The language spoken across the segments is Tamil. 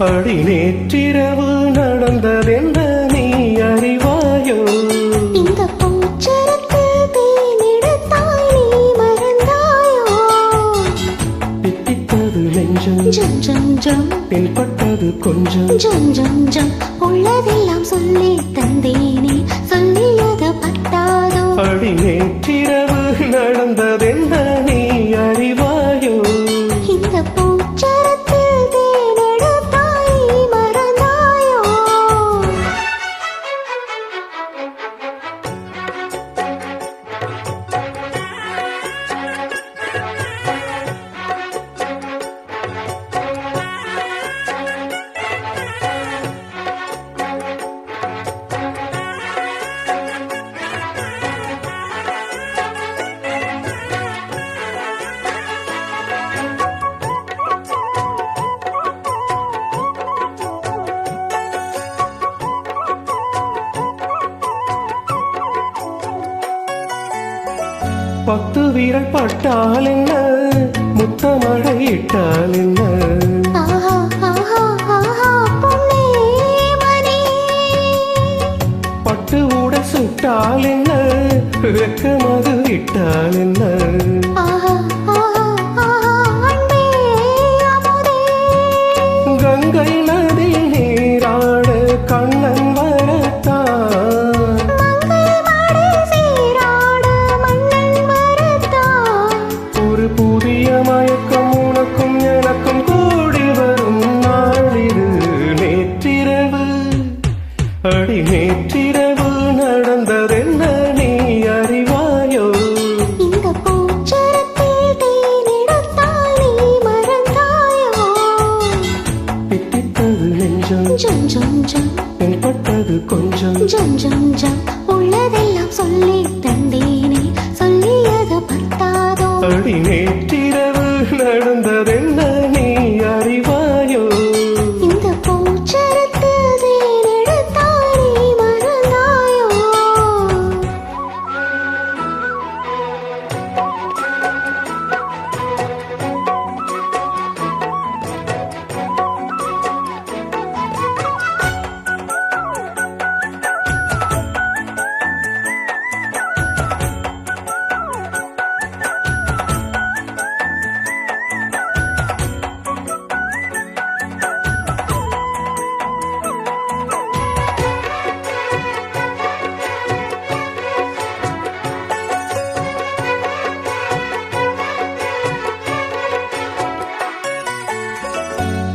அடி நேற்றிரவு நடந்ததென்ன நீ அறிவாயோ? இந்த பூச்சரத்தில் தேனெடுத்தாய் நீ மறந்தாயோ? தித்தித்தது நெஞ்சம் ஜம் ஜம் ஜம், தென்பட்டது கொஞ்சம் ஜம் ஜம் ஜம், உள்ளதெல்லாம் சொல்லி தந்தேனே, சொல்லியது பத்தாதோ? அடி நேற்றிரவு நடந்ததென்ன நீ அறிவாயோ? இந்த பூச்சரத்தில் தேனெடுத்தாய் நீ மறந்தாயோ? பத்து வீரல் பட்டால் என்ன, முத்தமழை இட்டால் என்ன? ஆஹா ஆஹா ஆஹா பொன்னே மணி, பட்டு ஊட சுட்டால் என்ன, வெக்கமது இட்டால் என்ன? ஆஹா ஆஹா ஆஹா அன்பே அமுதே, கங்கை நதி நீராட கண்ணன் வரத்தான், மங்கை மாடை சீராட மன்னன் வரத்தான். ஒரு புதிய மயக்கம் உனக்கும் எனக்கும் கூடி வரும் நாளிது நேற்றிரவு. அடி நேற்றிரவு நடந்ததென்ன நீ அறிவாயோ? இந்த பூச்சரத்தில் தேனெடுத்தாய் நீ மறந்தாயோ? தித்தித்தது நெஞ்சம் ஜம் ஜம் ஜம், தென்பட்டது கொஞ்சம் ஜம் ஜம் ஜம், உள்ளதெல்லாம் சொல்லி தந்தேனே, சொல்லியது பத்தாதோ? அடி நேற்றிரவு நடந்ததென்ன நீ அறிவாயோ? இந்த பூச்சரத்தில் தேனெடுத்தாய் நீ மறந்தாயோ?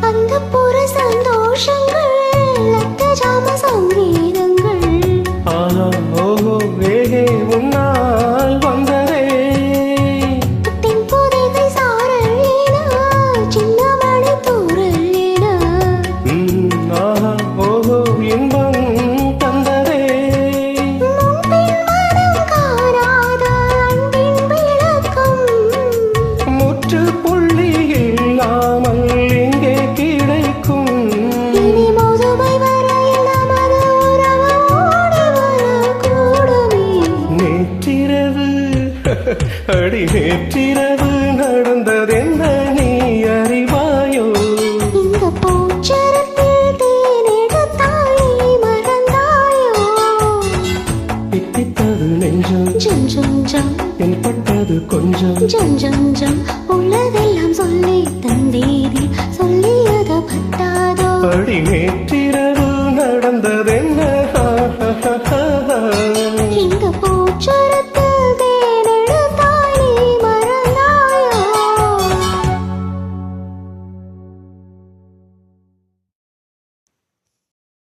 அந்தப்புற சந்தோஷங்கள், லக்கஜாம சங்கீதங்கள், ஆஹா ஓஹோ வேகே உன்னால் வந்ததே, தென்புதைகை சாரல் என, சின்ன மழை தூறல் என, ஆஹா ஓஹோ இன்பம் தந்ததே, முன்பின் மனம் காணாத அன்பின் விளக்கம், முற்று புள்ளி இல்லாமல் இங்கே கிடைக்கும். இனி முதுமை வரையில் நமது உறவு ஓடி வரக்கூடுமே. நேற்றிரவு அடி நேற்றிரவு நடந்ததென்ன நீ அறிவாயோ? இந்த பூச்சரத்தில் தேனெடுத்தாய் நீ மறந்தாயோ? தித்தித்தது நெஞ்சம் ஜம் ஜம் ஜம், தென்பட்டது கொஞ்சம் ஜம் ஜம் ஜம், உள்ளதெல்லாம் சொல்லி தந்தேனே, சொல்லியது பத்தாதோ? அடி நேற்றிரவு நடந்ததென்ன